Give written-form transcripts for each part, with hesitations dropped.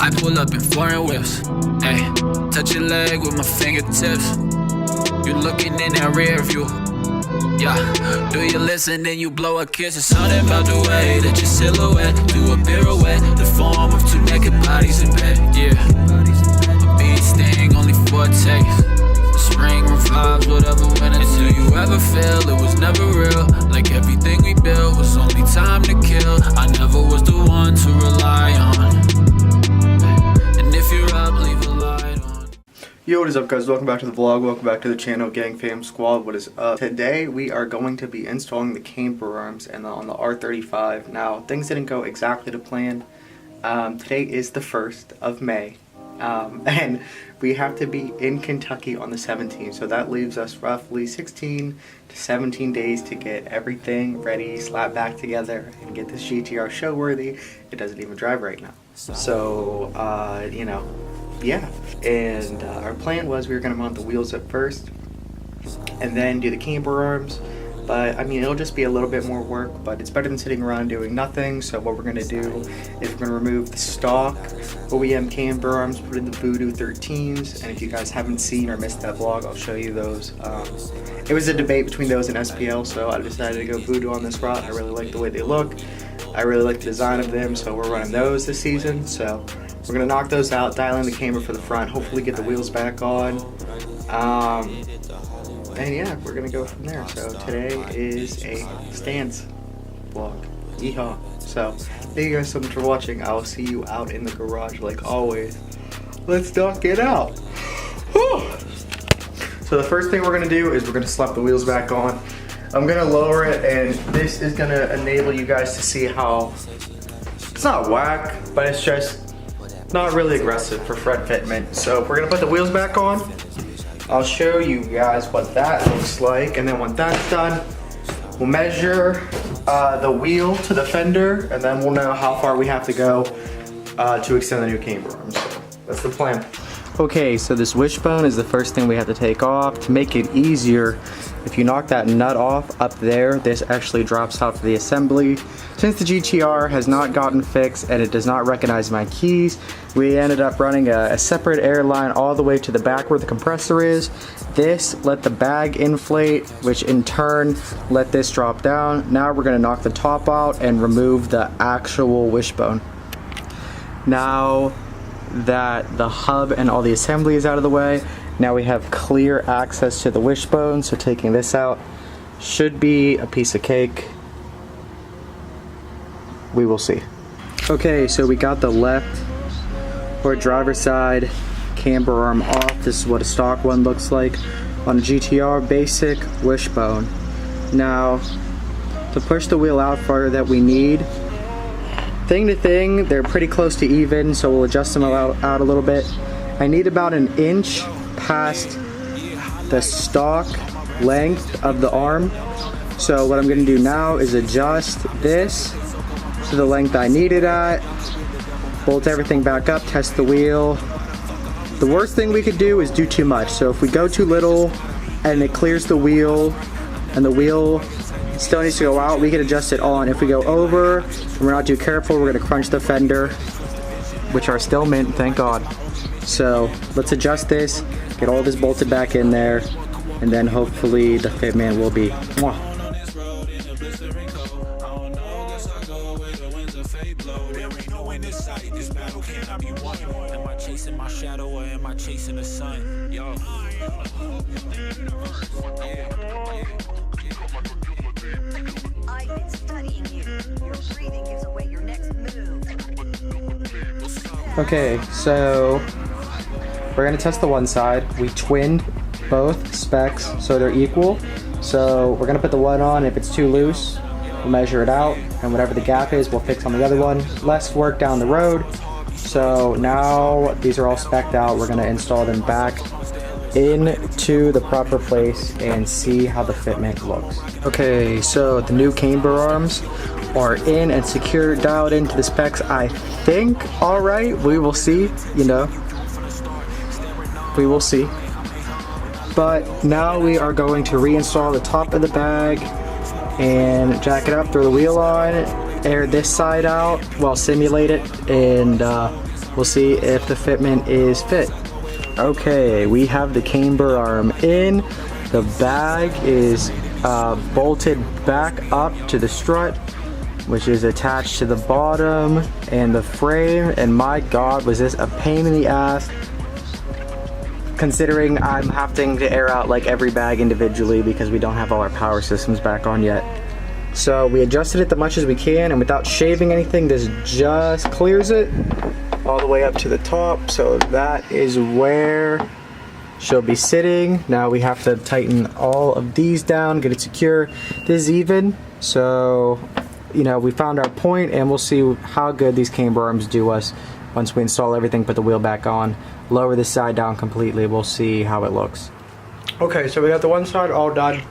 I pull up in foreign whips. Hey, touch your leg with my fingertips. You looking in that rear view. Yeah, do you listen, then you blow a kiss. It's something about the way that your silhouette do a pirouette, the form of two naked bodies in bed. Yeah, a bee sting only for a taste. The spring revives whatever went until you ever feel it was never real. Like everything we built was only time to kill. I never was the one to rely on. And if you're up, leave a light on. Yo, what is up, guys? Welcome back to the vlog. Welcome back to the channel, Gang Fam Squad. What is up? Today we are going to be installing the camper arms and on the R35. Now, things didn't go exactly to plan. Today is the 1st of May. And we have to be in Kentucky on the 17th, so that leaves us roughly 16 to 17 days to get everything ready, slap back together, and get this GTR show worthy. It doesn't even drive right now. So, you know, yeah. And our plan was we were going to mount the wheels at first and then do the camber arms. But I mean, it'll just be a little bit more work, but it's better than sitting around doing nothing. So what we're gonna do is we're gonna remove the stock OEM camber arms, put in the Voodoo 13s, and if you guys haven't seen or missed that vlog, I'll show you those. It was a debate between those and SPL, so I decided to go Voodoo on this route. I really like the way they look. I really like the design of them, so we're running those this season. So we're gonna knock those out, dial in the camber for the front, hopefully get the wheels back on. And yeah, we're gonna go from there. So today is a stance vlog. Yeehaw. So thank you guys so much for watching. I will see you out in the garage like always. Let's knock it out. Whew. So the first thing we're gonna do is we're gonna slap the wheels back on. I'm gonna lower it, and this is gonna enable you guys to see how it's not whack, but it's just not really aggressive for front fitment. So we're gonna put the wheels back on. I'll show you guys what that looks like, and then when that's done, we'll measure the wheel to the fender, and then we'll know how far we have to go to extend the new camber arms. So that's the plan. Okay, so this wishbone is the first thing we have to take off. To make it easier, if you knock that nut off up there, this actually drops out for the assembly. Since the GTR has not gotten fixed and it does not recognize my keys, we ended up running a separate air line all the way to the back where the compressor is. This let the bag inflate, which in turn let this drop down. Now we're gonna knock the top out and remove the actual wishbone. Now that the hub and all the assembly is out of the way, now we have clear access to the wishbone, so taking this out should be a piece of cake. We will see. Okay, so we got the left or driver's side camber arm off. This is what a stock one looks like on a GTR basic wishbone. Now, to push the wheel out farther that we need, thing to thing, they're pretty close to even, so we'll adjust them out a little bit. I need about an inch past the stock length of the arm. So what I'm gonna do now is adjust this to the length I need it at, bolt everything back up, test the wheel. The worst thing we could do is do too much. So if we go too little and it clears the wheel and the wheel still needs to go out, we can adjust it on. If we go over and we're not too careful, we're gonna crunch the fender, which are still mint, thank God. So let's adjust this, get all this bolted back in there, and then hopefully the fitment will be mwah. Chasing my shadow, or am I chasing the sun? Yo. I've been studying you. Your breathing gives away your next move. Okay, so we're gonna test the one side. We twinned both specs so they're equal. So we're gonna put the one on. If it's too loose, we'll measure it out, and whatever the gap is, we'll fix on the other one. Less work down the road. So now these are all spec'd out. We're gonna install them back into the proper place and see how the fitment looks. Okay, so the new camber arms are in and secure, dialed into the specs. I think all right. We will see, you know. We will see. But now we are going to reinstall the top of the bag and jack it up, throw the wheel on, air this side out, well, simulate it, and we'll see if the fitment is fit. Okay, we have the camber arm in. The bag is bolted back up to the strut, which is attached to the bottom and the frame, and my god, was this a pain in the ass, considering I'm having to air out like every bag individually because we don't have all our power systems back on yet. So we adjusted it the much as we can, and without shaving anything, this just clears it all the way up to the top. So that is where she'll be sitting. Now we have to tighten all of these down, get it secure. This is even, so you know, we found our point, and we'll see how good these camber arms do us once we install everything, put the wheel back on, lower this side down completely. We'll see how it looks. Okay, so we got the one side all done,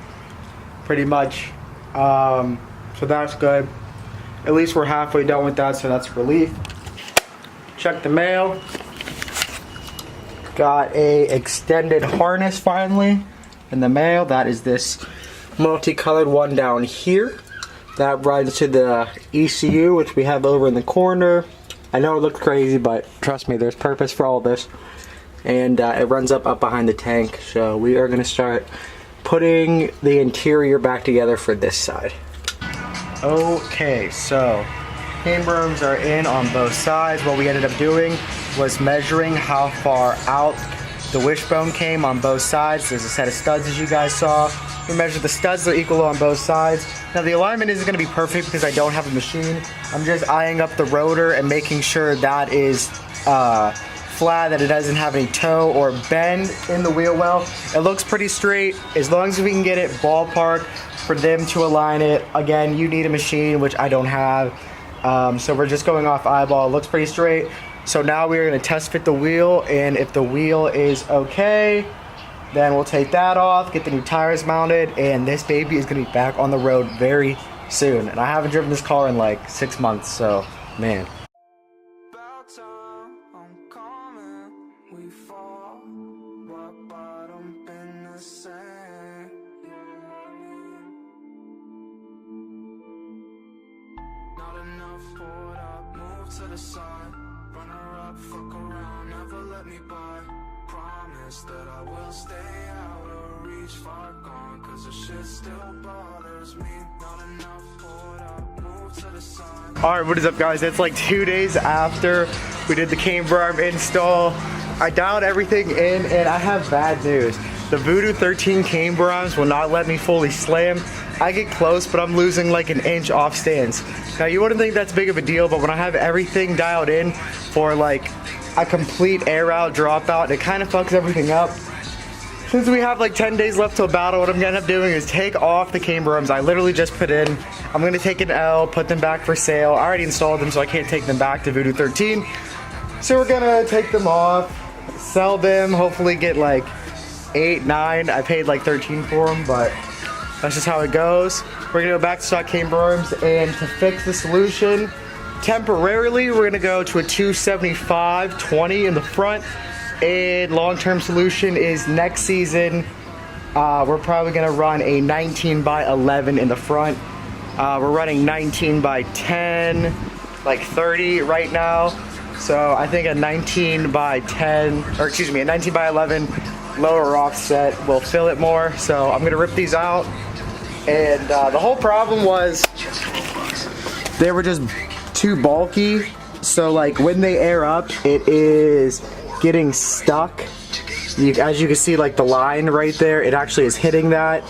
pretty much. So that's good. At least we're halfway done with that, so that's relief. Check the mail. Got a extended harness finally in the mail. That is this multicolored one down here. That runs to the ECU, which we have over in the corner. I know it looks crazy, but trust me, there's purpose for all this. And it runs up behind the tank. So we are gonna start putting the interior back together for this side. Okay, so camber arms are in on both sides. What we ended up doing was measuring how far out the wishbone came on both sides. There's a set of studs, as you guys saw. We measured the studs, they're equal on both sides. Now the alignment isn't going to be perfect because I don't have a machine. I'm just eyeing up the rotor and making sure that is flat, that it doesn't have any toe or bend in the wheel well. It looks pretty straight. As long as we can get it ballpark for them to align it. Again, you need a machine, which I don't have. So we're just going off eyeball. It looks pretty straight. So now we're going to test fit the wheel, and if the wheel is okay, then we'll take that off, get the new tires mounted, and this baby is going to be back on the road very soon. And I haven't driven this car in like 6 months, so man. To the side, run her up, fuck around, never let me by. Promise that I will stay out of reach, far gone, cause the shit still bothers me. Not enough, hold up, move to the side. Alright, what is up guys? It's like 2 days after we did the camber arm install. I dialed everything in, and I have bad news. The Voodoo 13 camber arms will not let me fully slam. I get close, but I'm losing like an inch off stance. Now you wouldn't think that's big of a deal, but when I have everything dialed in for like a complete air out, drop out, it kind of fucks everything up. Since we have like 10 days left till battle, what I'm gonna end up doing is take off the camber arms I literally just put in. I'm gonna take an L, put them back for sale. I already installed them, so I can't take them back to Voodoo 13. So we're gonna take them off, sell them, hopefully get like 8, 9. I paid like 13 for them, but that's just how it goes. We're gonna go back to stock camber arms, and to fix the solution, temporarily, we're gonna go to a 275/20 in the front, and long-term solution is next season, we're probably gonna run a 19/11 in the front. We're running 19/10, like 30 right now. So I think a 19/10, or excuse me, a 19/11 lower offset will fill it more. So I'm gonna rip these out. And the whole problem was they were just too bulky. So like when they air up, it is getting stuck. As you can see, like the line right there, it actually is hitting that.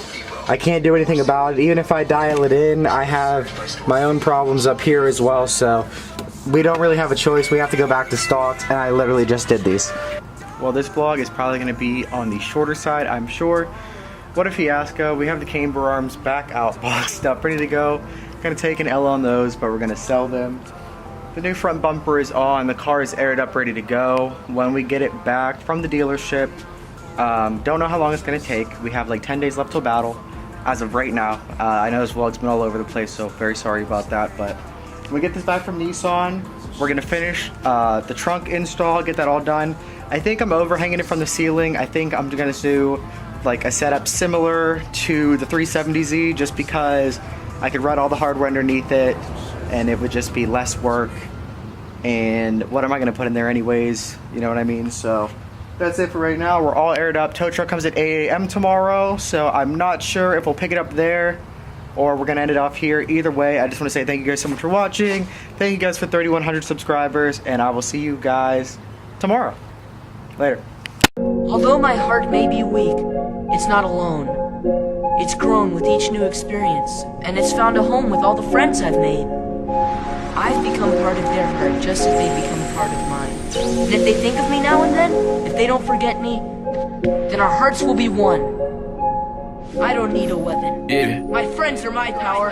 I can't do anything about it. Even if I dial it in, I have my own problems up here as well. So we don't really have a choice. We have to go back to stocks, and I literally just did these. Well, this vlog is probably going to be on the shorter side, I'm sure. What a fiasco. We have the camber arms back out, boxed up, ready to go. Gonna take an L on those, but we're gonna sell them. The new front bumper is on, the car is aired up, ready to go. When we get it back from the dealership, don't know how long it's gonna take. We have like 10 days left till battle, as of right now. I know this vlog's been all over the place, so very sorry about that, but when we get this back from Nissan, we're gonna finish the trunk install, get that all done. I think I'm overhanging it from the ceiling. I think I'm gonna do like a setup similar to the 370Z, just because I could run all the hardware underneath it, and it would just be less work. And what am I gonna put in there anyways? You know what I mean? So that's it for right now. We're all aired up. Tow truck comes at 8 a.m. tomorrow, so I'm not sure if we'll pick it up there or we're gonna end it off here. Either way, I just want to say thank you guys so much for watching. Thank you guys for 3,100 subscribers, and I will see you guys tomorrow. Later. Although my heart may be weak, it's not alone. It's grown with each new experience, and it's found a home with all the friends I've made. I've become part of their heart just as they've become a part of mine. And if they think of me now and then, if they don't forget me, then our hearts will be one. I don't need a weapon. Yeah. My friends are my power.